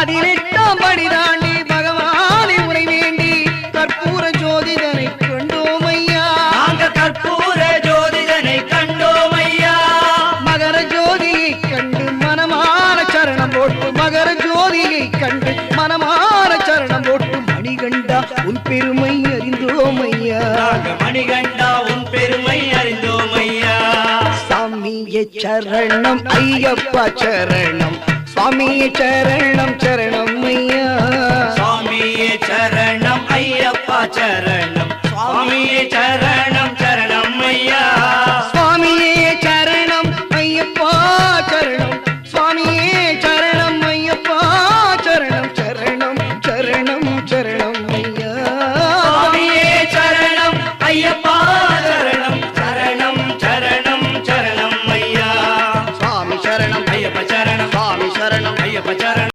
18ஆம் படி தாண்டி பகவானை உரை வேண்டி கற்பூர ஜோதிதனை கண்டோம் ஐயா. நாங்கள் கற்பூர ஜோதிதனை கண்டோம் ஐயா. மகர ஜோதியை கண்டு மனமான சரணம் போட்டு மகர ஜோதியை கண்டு மனமான சரணம் போட்டு மணிகண்டா உன் பெருமை அறிந்தோம் ஐயா. மணிகண்டா உன் பெருமை அறிந்தோம் ஐயா. சாமியே சரணம் ஐயப்பா சரணம் சுவாமியே சரணம்